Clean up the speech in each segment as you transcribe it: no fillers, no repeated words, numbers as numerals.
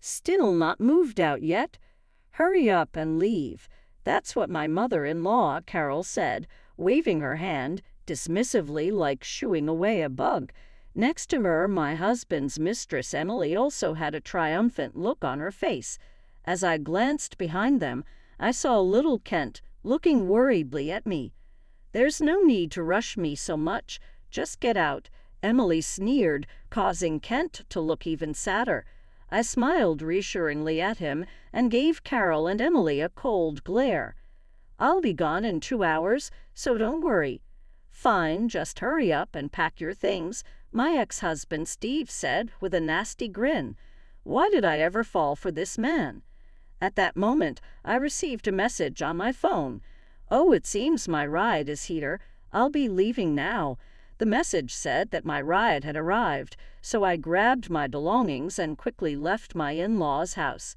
Still not moved out yet? Hurry up and leave. That's what my mother-in-law, Carol said, waving her hand dismissively like shooing away a bug. Next to her, my husband's mistress, Emily, also had a triumphant look on her face. As I glanced behind them, I saw little Kent looking worriedly at me. "There's no need to rush me so much. Just get out," Emily sneered, causing Kent to look even sadder. I smiled reassuringly at him and gave Carol and Emily a cold glare. "I'll be gone in 2 hours, so don't worry." "Fine, just hurry up and pack your things," my ex-husband Steve said with a nasty grin. Why did I ever fall for this man? At that moment, I received a message on my phone. "Oh, it seems my ride is here. I'll be leaving now." The message said that my ride had arrived, so I grabbed my belongings and quickly left my in-laws' house.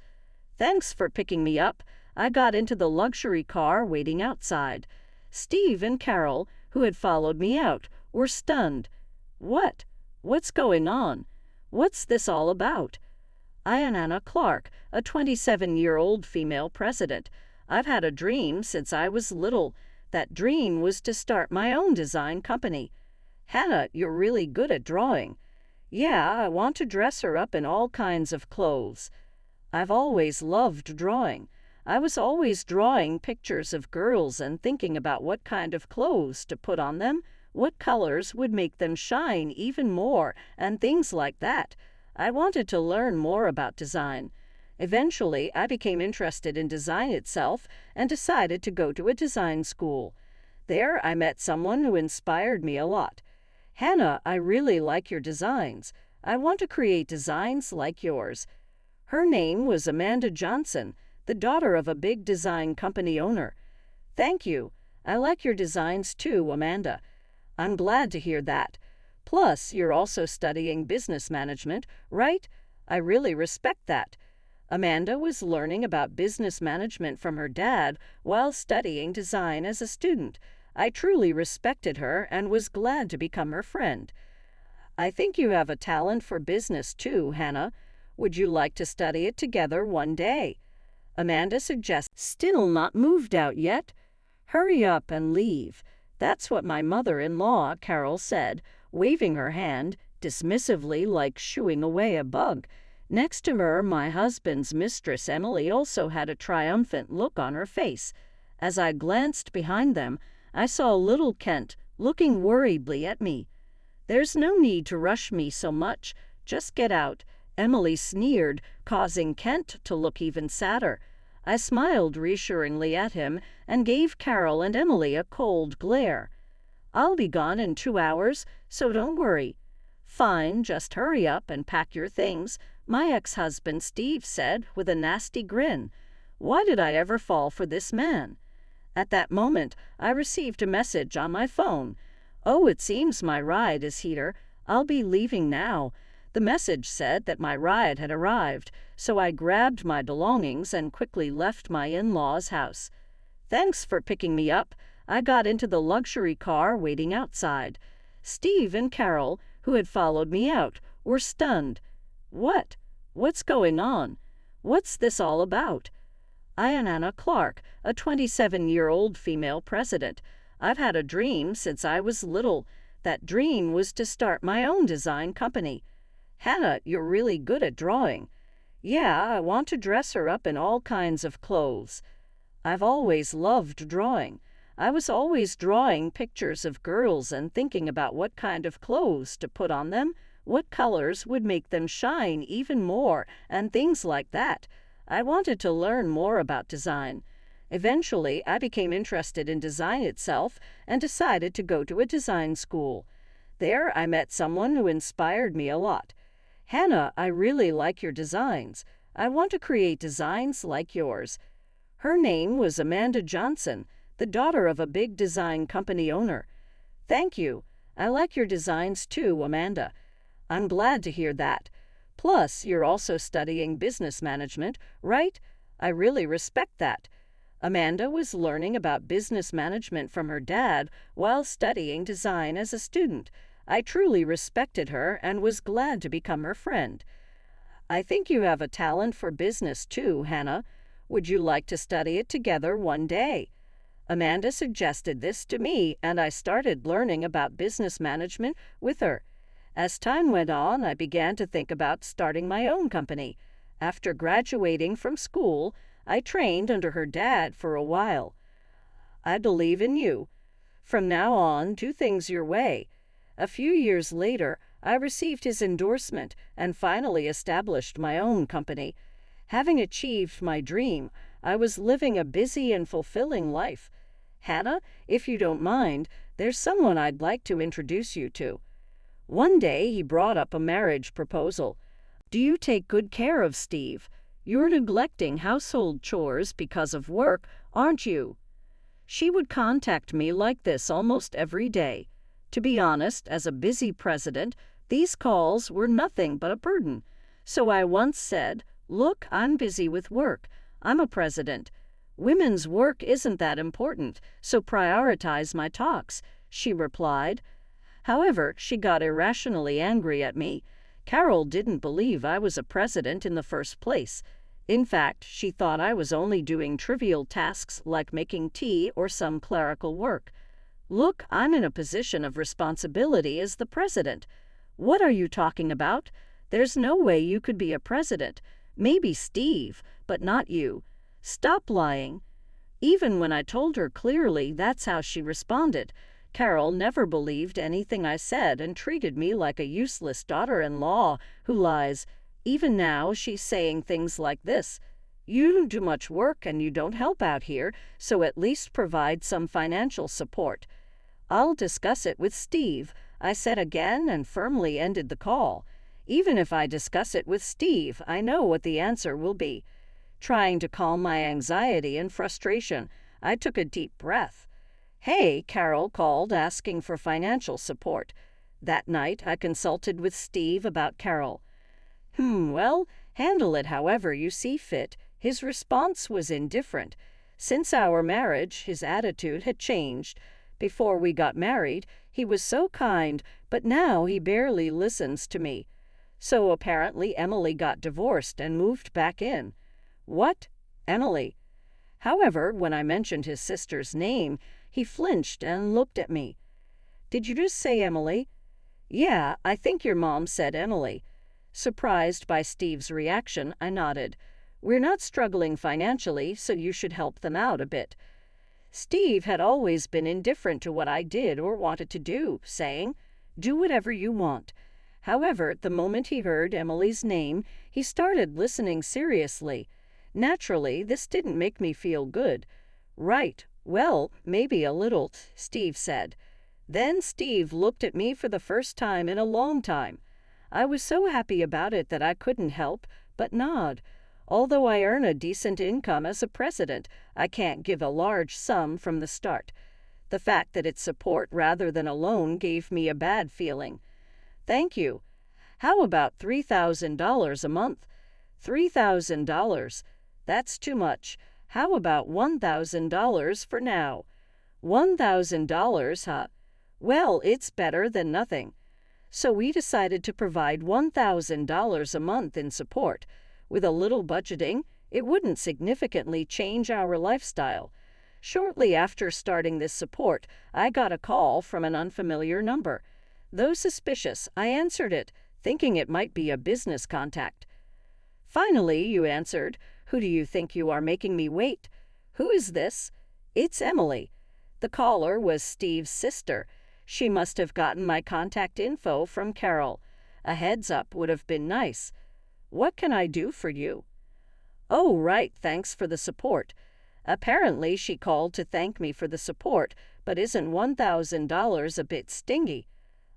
"Thanks for picking me up." I got into the luxury car waiting outside. Steve and Carol, who had followed me out, were stunned. What's going on? What's this all about?" I am Anna Clark, a 27-year-old female president. I've had a dream since I was little. That dream was to start my own design company. "Hannah, you're really good at drawing." "Yeah, I want to dress her up in all kinds of clothes." I've always loved drawing. I was always drawing pictures of girls and thinking about what kind of clothes to put on them, what colors would make them shine even more, and things like that. I wanted to learn more about design. Eventually, I became interested in design itself and decided to go to a design school. There, I met someone who inspired me a lot. "Hannah, I really like your designs. I want to create designs like yours." Her name was Amanda Johnson, the daughter of a big design company owner. "Thank you. I like your designs too, Amanda." "I'm glad to hear that. Plus, you're also studying business management, right? I really respect that." Amanda was learning about business management from her dad while studying design as a student. I truly respected her and was glad to become her friend. "I think you have a talent for business too, Hannah. Would you like to study it together one day?" Amanda suggested. "Still not moved out yet? Hurry up and leave." That's what my mother-in-law, Carol said, waving her hand dismissively like shooing away a bug. Next to her, my husband's mistress, Emily, also had a triumphant look on her face. As I glanced behind them, I saw little Kent looking worriedly at me. "There's no need to rush me so much. Just get out," Emily sneered, causing Kent to look even sadder. I smiled reassuringly at him and gave Carol and Emily a cold glare. "I'll be gone in 2 hours, so don't worry." "Fine, just hurry up and pack your things," my ex-husband Steve said with a nasty grin. Why did I ever fall for this man? At that moment, I received a message on my phone. "Oh, it seems my ride is here. I'll be leaving now." The message said that my ride had arrived, so I grabbed my belongings and quickly left my in-laws' house. Thanks for picking me up. I got into the luxury car waiting outside. Steve and Carol, who had followed me out, were stunned. What's going on? What's this all about?" I am Anna Clark, a 27-year-old female president. I've had a dream since I was little. That dream was to start my own design company. "Hannah, you're really good at drawing." "Yeah, I want to dress her up in all kinds of clothes." I've always loved drawing. I was always drawing pictures of girls and thinking about what kind of clothes to put on them, what colors would make them shine even more, and things like that. I wanted to learn more about design. Eventually, I became interested in design itself and decided to go to a design school. There, I met someone who inspired me a lot. "Hannah, I really like your designs. I want to create designs like yours." Her name was Amanda Johnson, the daughter of a big design company owner. "Thank you. I like your designs too, Amanda." I'm glad to hear that. Plus, you're also studying business management, right? I really respect that. Amanda was learning about business management from her dad while studying design as a student. I truly respected her and was glad to become her friend. I think you have a talent for business too, Hannah. Would you like to study it together one day? Amanda suggested this to me, and I started learning about business management with her. As time went on, I began to think about starting my own company. After graduating from school, I trained under her dad for a while. I believe in you. From now on, do things your way. A few years later, I received his endorsement and finally established my own company. Having achieved my dream, I was living a busy and fulfilling life. Hannah, if you don't mind, there's someone I'd like to introduce you to. One day he brought up a marriage proposal. Do you take good care of Steve? You're neglecting household chores because of work, aren't you? She would contact me like this almost every day. To be honest, as a busy president, these calls were nothing but a burden. So I once said, "Look, I'm busy with work. I'm a president. Women's work isn't that important, so prioritize my talks," she replied. However, she got irrationally angry at me. Carol didn't believe I was a president in the first place. In fact, she thought I was only doing trivial tasks like making tea or some clerical work. Look, I'm in a position of responsibility as the president. What are you talking about? There's no way you could be a president. Maybe Steve, but not you. Stop lying. Even when I told her clearly, that's how she responded. Carol never believed anything I said and treated me like a useless daughter-in-law who lies. Even now, she's saying things like this. You don't do much work and you don't help out here, so at least provide some financial support. I'll discuss it with Steve, I said again and firmly ended the call. Even if I discuss it with Steve, I know what the answer will be. Trying to calm my anxiety and frustration, I took a deep breath. Hey, Carol called asking for financial support. That night, I consulted with Steve about Carol. Well, handle it however you see fit. His response was indifferent. Since our marriage, his attitude had changed. Before we got married, he was so kind, but now he barely listens to me. So apparently Emily got divorced and moved back in. What? Emily? However, when I mentioned his sister's name, he flinched and looked at me. Did you just say Emily? Yeah, I think your mom said Emily. Surprised by Steve's reaction, I nodded. We're not struggling financially, so you should help them out a bit. Steve had always been indifferent to what I did or wanted to do, saying, "Do whatever you want." However, the moment he heard Emily's name, he started listening seriously. Naturally, this didn't make me feel good. Right, well, maybe a little, Steve said. Then Steve looked at me for the first time in a long time. I was so happy about it that I couldn't help but nod. Although I earn a decent income as a president, I can't give a large sum from the start. The fact that it's support rather than a loan gave me a bad feeling. Thank you. How about $3,000 a month? $3,000. That's too much. How about $1,000 for now? $1,000, huh? Well, it's better than nothing. So we decided to provide $1,000 a month in support. With a little budgeting, it wouldn't significantly change our lifestyle. Shortly after starting this support, I got a call from an unfamiliar number. Though suspicious, I answered it, thinking it might be a business contact. Finally, you answered. Who do you think you are making me wait? Who is this? It's Emily. The caller was Steve's sister. She must have gotten my contact info from Carol. A heads up would have been nice. What can I do for you? Oh, right, thanks for the support. Apparently she called to thank me for the support, but isn't $1,000 a bit stingy?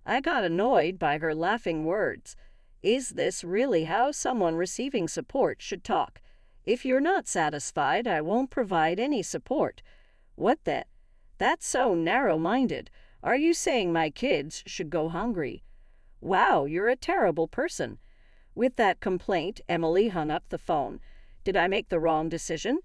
I got annoyed by her laughing words. Is this really how someone receiving support should talk? If you're not satisfied, I won't provide any support. What the? That's so narrow-minded. Are you saying my kids should go hungry? Wow, you're a terrible person. With that complaint, Emily hung up the phone. Did I make the wrong decision?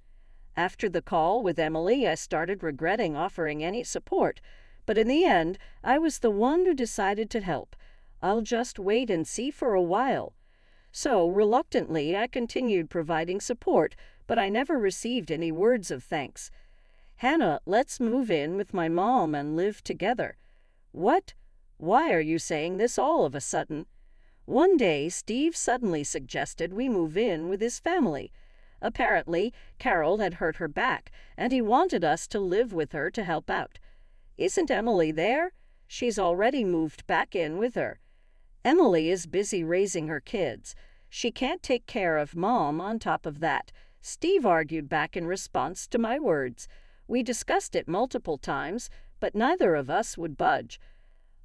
After the call with Emily, I started regretting offering any support, but in the end, I was the one who decided to help. I'll just wait and see for a while. So, reluctantly, I continued providing support, but I never received any words of thanks. Hannah, let's move in with my mom and live together. What? Why are you saying this all of a sudden? One day, Steve suddenly suggested we move in with his family. Apparently, Carol had hurt her back, and he wanted us to live with her to help out. Isn't Emily there? She's already moved back in with her. Emily is busy raising her kids. She can't take care of Mom on top of that, Steve argued back in response to my words. We discussed it multiple times, but neither of us would budge.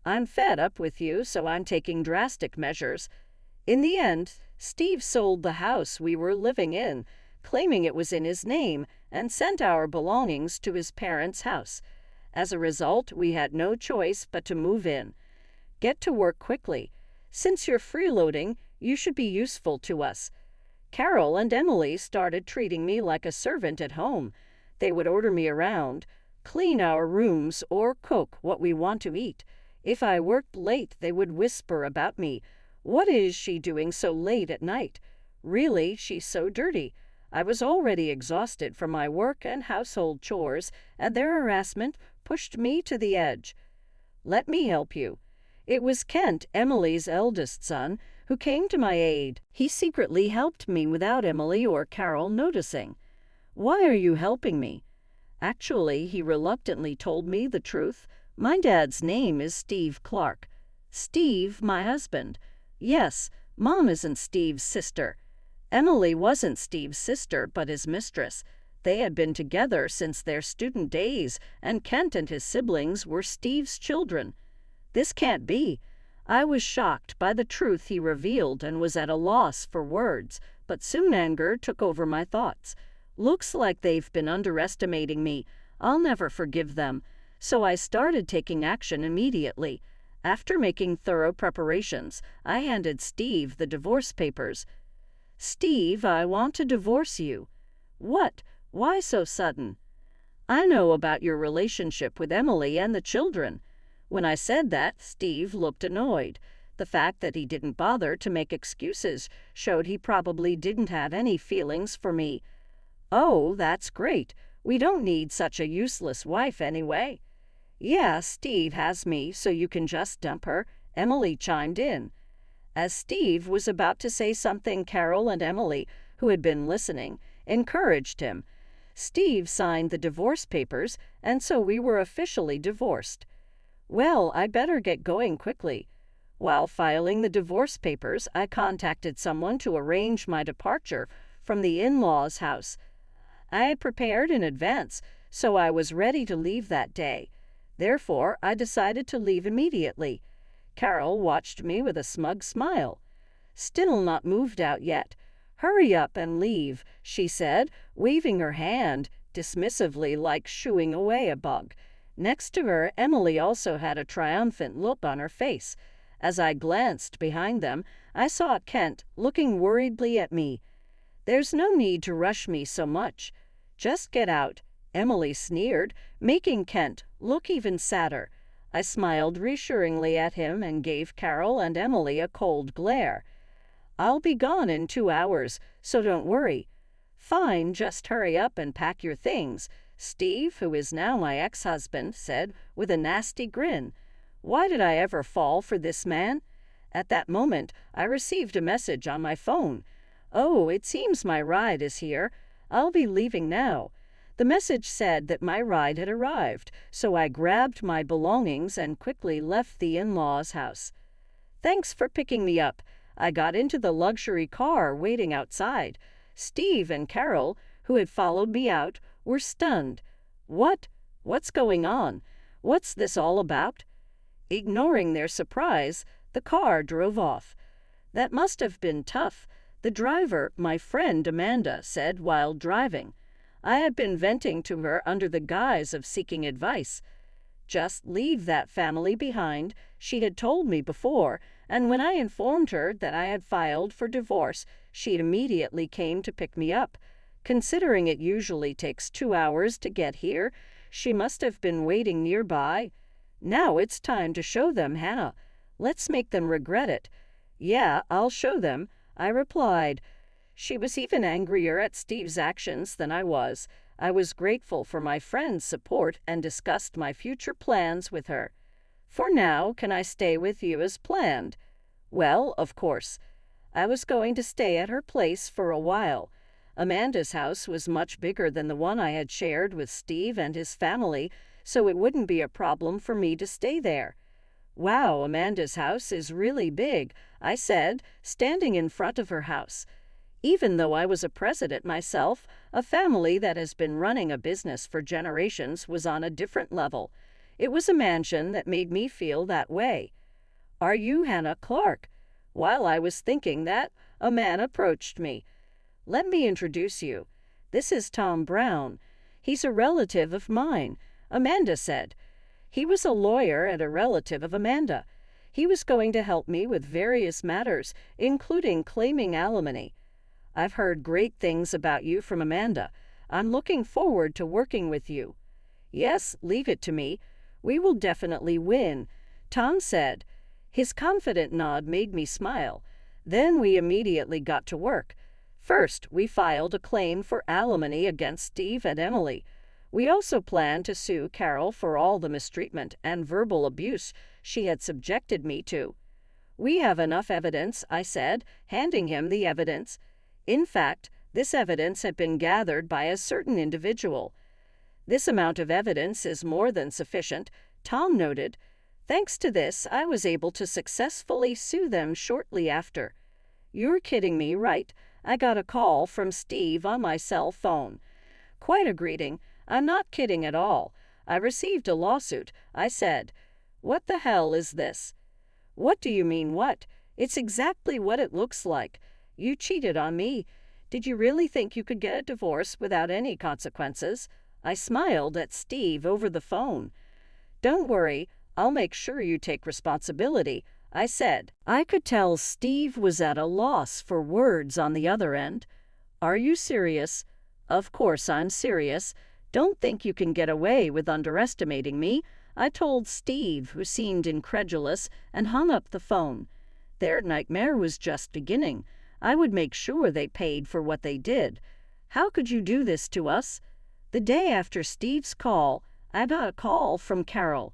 I'm fed up with you, so I'm taking drastic measures. In the end, Steve sold the house we were living in, claiming it was in his name, and sent our belongings to his parents' house. As a result, we had no choice but to move in. Get to work quickly. Since you're freeloading, you should be useful to us. Carol and Emily started treating me like a servant at home. They would order me around, clean our rooms, or cook what we want to eat. If I worked late, they would whisper about me. What is she doing so late at night? Really, she's so dirty. I was already exhausted from my work and household chores, and their harassment pushed me to the edge. Let me help you. It was Kent, Emily's eldest son, who came to my aid. He secretly helped me without Emily or Carol noticing. Why are you helping me? Actually, he reluctantly told me the truth. My dad's name is Steve Clark. Steve, my husband. Yes, Mom isn't Steve's sister. Emily wasn't Steve's sister, but his mistress. They had been together since their student days, and Kent and his siblings were Steve's children. This can't be. I was shocked by the truth he revealed and was at a loss for words, but soon anger took over my thoughts. Looks like they've been underestimating me. I'll never forgive them. So I started taking action immediately. After making thorough preparations, I handed Steve the divorce papers. Steve, I want to divorce you. What? Why so sudden? I know about your relationship with Emily and the children. When I said that, Steve looked annoyed. The fact that he didn't bother to make excuses showed he probably didn't have any feelings for me. Oh, that's great. We don't need such a useless wife anyway. Yeah, Steve has me, so you can just dump her, Emily chimed in. As Steve was about to say something, Carol and Emily, who had been listening, encouraged him. Steve signed the divorce papers, and so we were officially divorced. Well, I'd better get going quickly. While filing the divorce papers, I contacted someone to arrange my departure from the in-laws' house. I had prepared in advance, so I was ready to leave that day. Therefore, I decided to leave immediately. Carol watched me with a smug smile. Still not moved out yet. Hurry up and leave, she said, waving her hand dismissively like shooing away a bug. Next to her, Emily also had a triumphant look on her face. As I glanced behind them, I saw Kent looking worriedly at me. There's no need to rush me so much. Just get out, Emily sneered, making Kent look even sadder. I smiled reassuringly at him and gave Carol and Emily a cold glare. I'll be gone in 2 hours, so don't worry. Fine, just hurry up and pack your things, Steve, who is now my ex-husband, said with a nasty grin. Why did I ever fall for this man? At that moment, I received a message on my phone. Oh, it seems my ride is here. I'll be leaving now. The message said that my ride had arrived, so I grabbed my belongings and quickly left the in-laws' house. Thanks for picking me up. I got into the luxury car waiting outside. Steve and Carol, who had followed me out, were stunned. What? What's going on? What's this all about? Ignoring their surprise, the car drove off. That must have been tough. The driver, my friend Amanda, said while driving. I had been venting to her under the guise of seeking advice. Just leave that family behind, she had told me before, and when I informed her that I had filed for divorce, she immediately came to pick me up. Considering it usually takes 2 hours to get here, she must have been waiting nearby. Now it's time to show them, Hannah. Let's make them regret it. Yeah, I'll show them. I replied. She was even angrier at Steve's actions than I was. I was grateful for my friend's support and discussed my future plans with her. For now, can I stay with you as planned? Well, of course. I was going to stay at her place for a while. Amanda's house was much bigger than the one I had shared with Steve and his family, so it wouldn't be a problem for me to stay there. Wow, Amanda's house is really big, I said, standing in front of her house. Even though I was a president myself, a family that has been running a business for generations was on a different level. It was a mansion that made me feel that way. Are you Hannah Clark? While I was thinking that, a man approached me. Let me introduce you. This is Tom Brown. He's a relative of mine, Amanda said. He was a lawyer and a relative of Amanda. He was going to help me with various matters, including claiming alimony. I've heard great things about you from Amanda. I'm looking forward to working with you. Yes, leave it to me. We will definitely win, Tom said. His confident nod made me smile. Then we immediately got to work. First, we filed a claim for alimony against Steve and Emily. We also planned to sue Carol for all the mistreatment and verbal abuse she had subjected me to. We have enough evidence, I said, handing him the evidence. In fact, this evidence had been gathered by a certain individual. This amount of evidence is more than sufficient, Tom noted. Thanks to this, I was able to successfully sue them shortly after. You're kidding me, right? I got a call from Steve on my cell phone. Quite a greeting. I'm not kidding at all. I received a lawsuit, I said. What the hell is this? What do you mean what? It's exactly what it looks like. You cheated on me. Did you really think you could get a divorce without any consequences? I smiled at Steve over the phone. Don't worry, I'll make sure you take responsibility, I said. I could tell Steve was at a loss for words on the other end. Are you serious? Of course I'm serious. Don't think you can get away with underestimating me, I told Steve, who seemed incredulous, and hung up the phone. Their nightmare was just beginning. I would make sure they paid for what they did. How could you do this to us? The day after Steve's call, I got a call from Carol.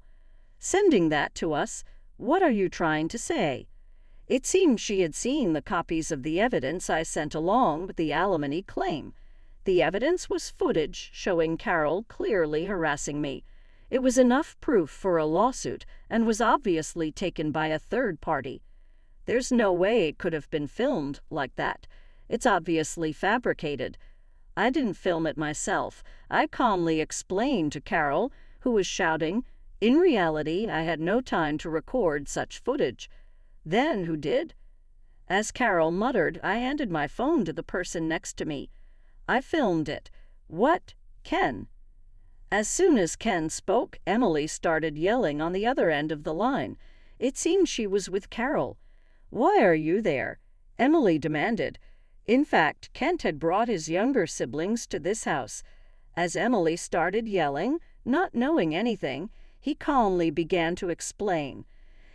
Sending that to us? What are you trying to say? It seemed she had seen the copies of the evidence I sent along with the alimony claim. The evidence was footage showing Carol clearly harassing me. It was enough proof for a lawsuit and was obviously taken by a third party. There's no way it could have been filmed like that. It's obviously fabricated. I didn't film it myself. I calmly explained to Carol, who was shouting. In reality, I had no time to record such footage. Then who did? As Carol muttered, I handed my phone to the person next to me. I filmed it. What? Ken? As soon as Ken spoke, Emily started yelling on the other end of the line. It seemed she was with Carol. Why are you there? Emily demanded. In fact, Kent had brought his younger siblings to this house. As Emily started yelling, not knowing anything, he calmly began to explain.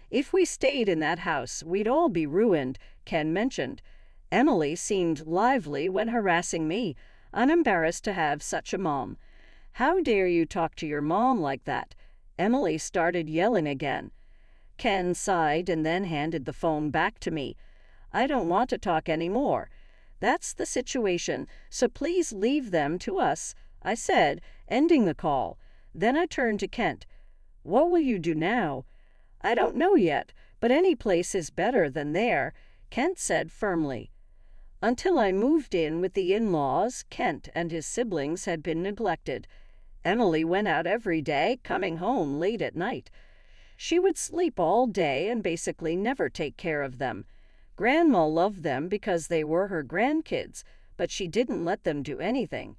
If we stayed in that house, we'd all be ruined, Ken mentioned. Emily seemed lively when harassing me, unembarrassed to have such a mom. How dare you talk to your mom like that? Emily started yelling again. Ken sighed and then handed the phone back to me. I don't want to talk anymore. That's the situation, so please leave them to us, I said, ending the call. Then I turned to Kent. What will you do now? I don't know yet, but any place is better than there, Kent said firmly. Until I moved in with the in-laws, Kent and his siblings had been neglected. Emily went out every day, coming home late at night. She would sleep all day and basically never take care of them. Grandma loved them because they were her grandkids, but she didn't let them do anything.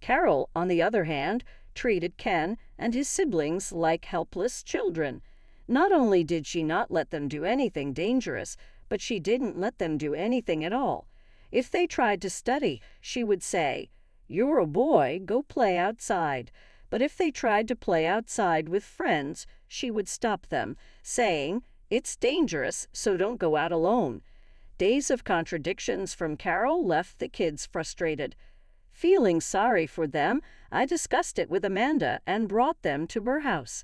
Carol, on the other hand, treated Ken and his siblings like helpless children. Not only did she not let them do anything dangerous, but she didn't let them do anything at all. If they tried to study, she would say, "You're a boy, go play outside." But if they tried to play outside with friends, she would stop them, saying, "It's dangerous, so don't go out alone." Days of contradictions from Carol left the kids frustrated. Feeling sorry for them, I discussed it with Amanda and brought them to her house.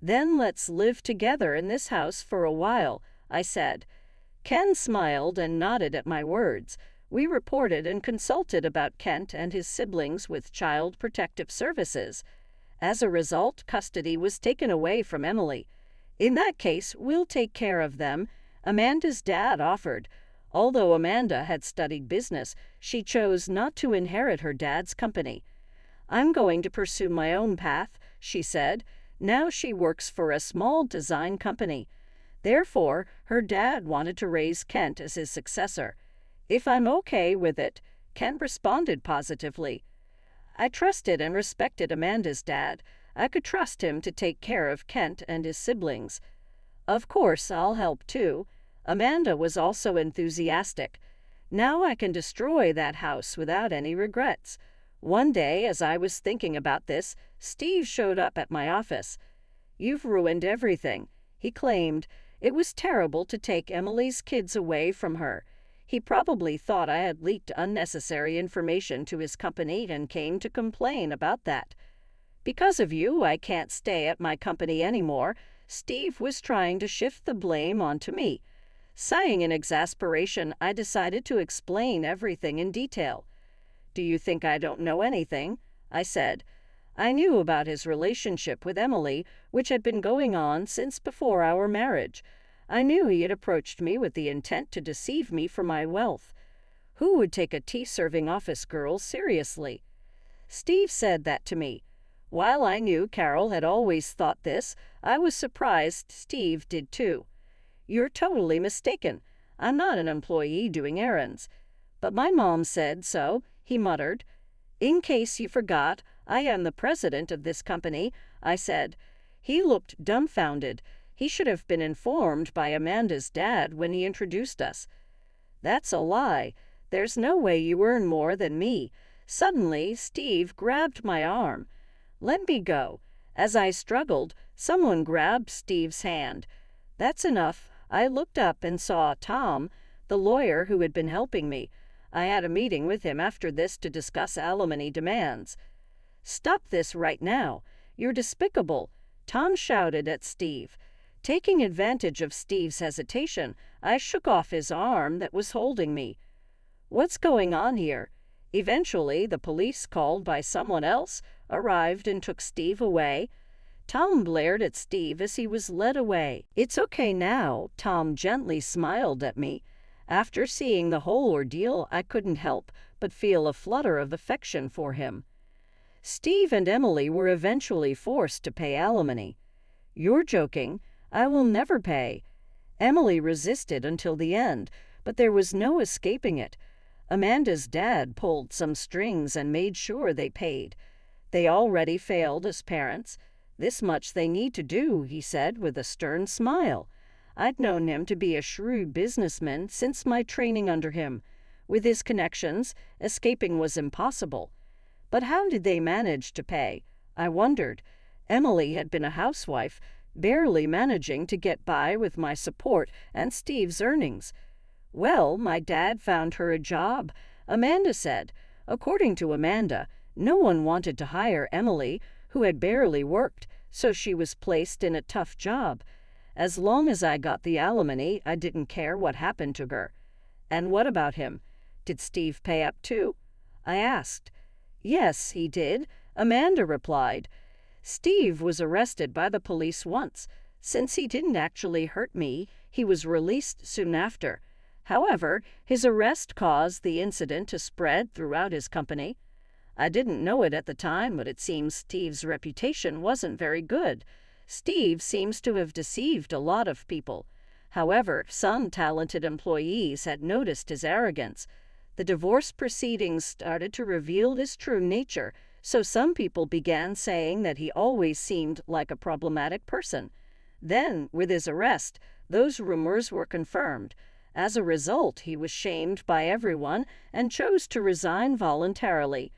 "Then let's live together in this house for a while," I said. Ken smiled and nodded at my words. We reported and consulted about Kent and his siblings with Child Protective Services. As a result, custody was taken away from Emily. "In that case, we'll take care of them," Amanda's dad offered. Although Amanda had studied business, she chose not to inherit her dad's company. "I'm going to pursue my own path," she said. Now she works for a small design company. Therefore, her dad wanted to raise Kent as his successor. "If I'm okay with it," Kent responded positively. I trusted and respected Amanda's dad. I could trust him to take care of Kent and his siblings. "Of course, I'll help too." Amanda was also enthusiastic. "Now I can destroy that house without any regrets." One day, as I was thinking about this, Steve showed up at my office. "You've ruined everything," he claimed. "It was terrible to take Emily's kids away from her." He probably thought I had leaked unnecessary information to his company and came to complain about that. "Because of you, I can't stay at my company anymore." Steve was trying to shift the blame onto me. Sighing in exasperation, I decided to explain everything in detail. "Do you think I don't know anything?" I said. I knew about his relationship with Emily, which had been going on since before our marriage. I knew he had approached me with the intent to deceive me for my wealth. Who would take a tea-serving office girl seriously? Steve said that to me. While I knew Carol had always thought this, I was surprised Steve did too. "You're totally mistaken. I'm not an employee doing errands." "But my mom said so," he muttered. "In case you forgot, I am the president of this company," I said. He looked dumbfounded. He should have been informed by Amanda's dad when he introduced us. "That's a lie. There's no way you earn more than me." Suddenly, Steve grabbed my arm. "Let me go." As I struggled, someone grabbed Steve's hand. "That's enough." I looked up and saw Tom, the lawyer who had been helping me. I had a meeting with him after this to discuss alimony demands. "Stop this right now. You're despicable," Tom shouted at Steve. Taking advantage of Steve's hesitation, I shook off his arm that was holding me. "What's going on here?" Eventually, the police, called by someone else, arrived and took Steve away. Tom blared at Steve as he was led away. "It's okay now," Tom gently smiled at me. After seeing the whole ordeal, I couldn't help but feel a flutter of affection for him. Steve and Emily were eventually forced to pay alimony. "You're joking. I will never pay." Emily resisted until the end, but there was no escaping it. Amanda's dad pulled some strings and made sure they paid. They already failed as parents. "This much they need to do," he said with a stern smile. I'd known him to be a shrewd businessman since my training under him. With his connections, escaping was impossible. But how did they manage to pay? I wondered. Emily had been a housewife, barely managing to get by with my support and Steve's earnings. "Well, my dad found her a job," Amanda said. According to Amanda, no one wanted to hire Emily, who had barely worked, so she was placed in a tough job. As long as I got the alimony, I didn't care what happened to her. "And what about him? Did Steve pay up too?" I asked. "Yes, he did," Amanda replied. "Steve was arrested by the police once. Since he didn't actually hurt me, he was released soon after. However, his arrest caused the incident to spread throughout his company. I didn't know it at the time, but it seems Steve's reputation wasn't very good. Steve seems to have deceived a lot of people. However, some talented employees had noticed his arrogance. The divorce proceedings started to reveal his true nature, so some people began saying that he always seemed like a problematic person. Then, with his arrest, those rumors were confirmed. As a result, he was shamed by everyone and chose to resign voluntarily.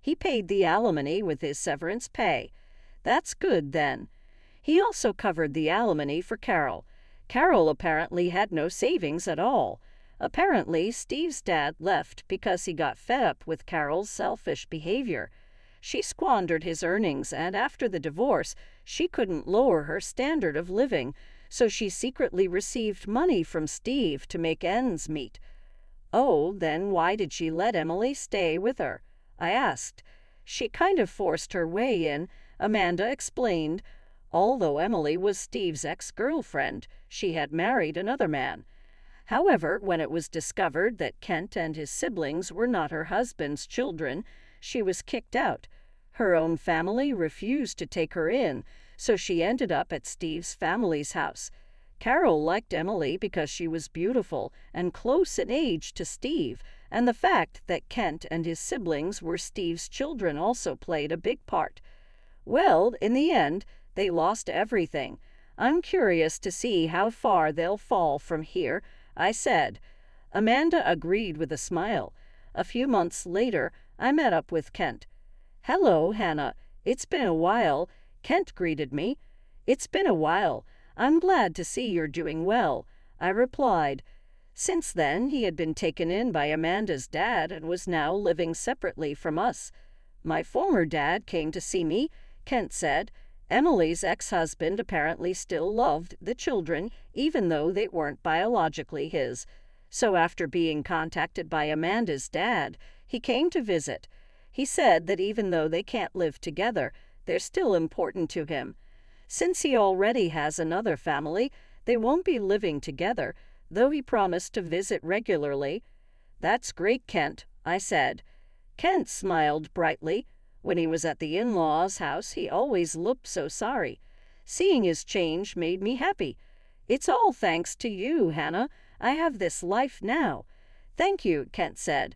He paid the alimony with his severance pay. That's good, then. He also covered the alimony for Carol. Carol apparently had no savings at all. Apparently, Steve's dad left because he got fed up with Carol's selfish behavior. She squandered his earnings, and after the divorce, she couldn't lower her standard of living, so she secretly received money from Steve to make ends meet. "Oh, then why did she let Emily stay with her?" I asked. "She kind of forced her way in," Amanda explained. Although Emily was Steve's ex-girlfriend, she had married another man. However, when it was discovered that Kent and his siblings were not her husband's children, she was kicked out. Her own family refused to take her in, so she ended up at Steve's family's house. Carol liked Emily because she was beautiful and close in age to Steve, and the fact that Kent and his siblings were Steve's children also played a big part. Well, in the end, they lost everything. "I'm curious to see how far they'll fall from here," I said. Amanda agreed with a smile. A few months later, I met up with Kent. "Hello, Hannah. It's been a while," Kent greeted me. "It's been a while. I'm glad to see you're doing well," I replied. Since then, he had been taken in by Amanda's dad and was now living separately from us. "My former dad came to see me," Kent said. Emily's ex-husband apparently still loved the children, even though they weren't biologically his. So after being contacted by Amanda's dad, he came to visit. He said that even though they can't live together, they're still important to him. Since he already has another family, they won't be living together, though he promised to visit regularly. "That's great, Kent," I said. Kent smiled brightly. When he was at the in-laws' house, he always looked so sorry. Seeing his change made me happy. "It's all thanks to you, Hannah. I have this life now." "Thank you," Kent said.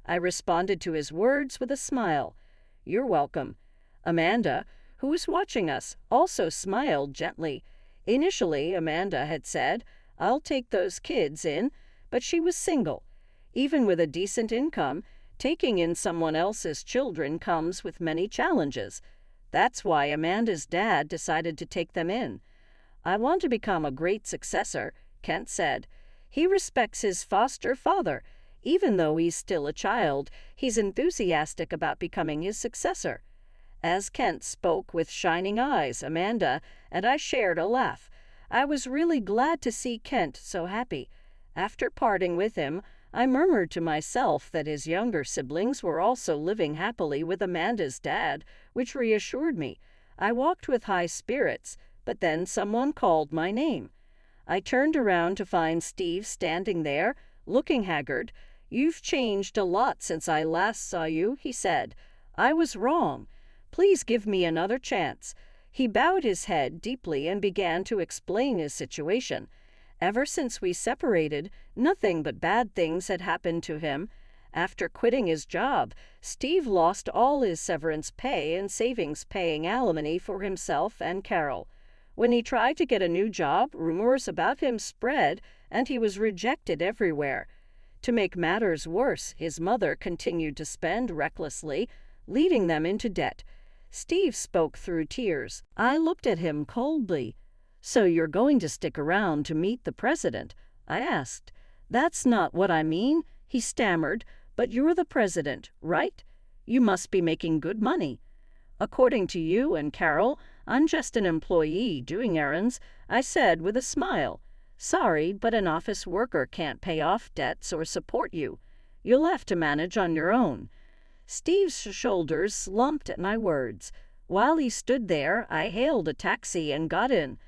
I responded to his words with a smile. "You're welcome." Amanda, who was watching us, also smiled gently. Initially, Amanda had said, "I'll take those kids in," but she was single. Even with a decent income, taking in someone else's children comes with many challenges. That's why Amanda's dad decided to take them in. "I want to become a great successor," Kent said. He respects his foster father. Even though he's still a child, he's enthusiastic about becoming his successor. As Kent spoke with shining eyes, Amanda and I shared a laugh. I was really glad to see Kent so happy. After parting with him, I murmured to myself that his younger siblings were also living happily with Amanda's dad, which reassured me. I walked with high spirits, but then someone called my name. I turned around to find Steve standing there, looking haggard. "You've changed a lot since I last saw you," he said. "I was wrong. Please give me another chance." He bowed his head deeply and began to explain his situation. Ever since we separated, nothing but bad things had happened to him. After quitting his job, Steve lost all his severance pay and savings paying alimony for himself and Carol. When he tried to get a new job, rumors about him spread, and he was rejected everywhere. To make matters worse, his mother continued to spend recklessly, leading them into debt. Steve spoke through tears. I looked at him coldly. "So you're going to stick around to meet the president?" I asked. "That's not what I mean," he stammered. "But you're the president, right? You must be making good money." "According to you and Carol, I'm just an employee doing errands," I said with a smile. "Sorry, but an office worker can't pay off debts or support you. You'll have to manage on your own." Steve's shoulders slumped at my words. While he stood there, I hailed a taxi and got in.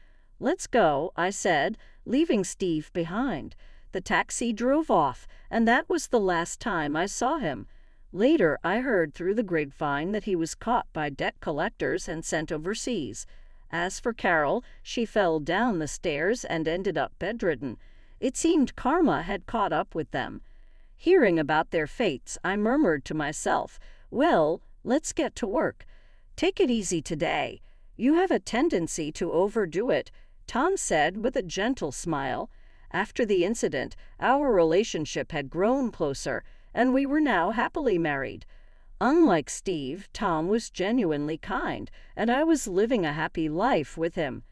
"Let's go," I said, leaving Steve behind. The taxi drove off, and that was the last time I saw him. Later, I heard through the grapevine that he was caught by debt collectors and sent overseas. As for Carol, she fell down the stairs and ended up bedridden. It seemed karma had caught up with them. Hearing about their fates, I murmured to myself, "Well, let's get to work. Take it easy today. You have a tendency to overdo it," Tom said with a gentle smile. After the incident, our relationship had grown closer, and we were now happily married. Unlike Steve, Tom was genuinely kind, and I was living a happy life with him.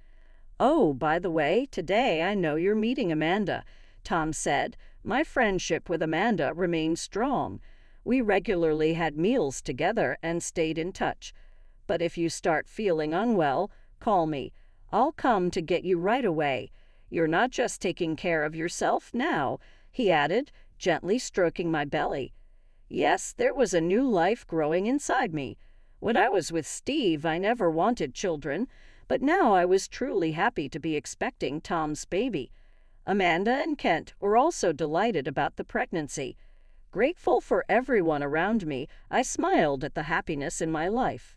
"Oh, by the way, today I know you're meeting Amanda," Tom said, My friendship with Amanda remained strong. We regularly had meals together and stayed in touch. But if you start feeling unwell, call me. I'll come to get you right away. You're not just taking care of yourself now," he added, gently stroking my belly. Yes, there was a new life growing inside me. When I was with Steve, I never wanted children, but now I was truly happy to be expecting Tom's baby. Amanda and Kent were also delighted about the pregnancy. Grateful for everyone around me, I smiled at the happiness in my life.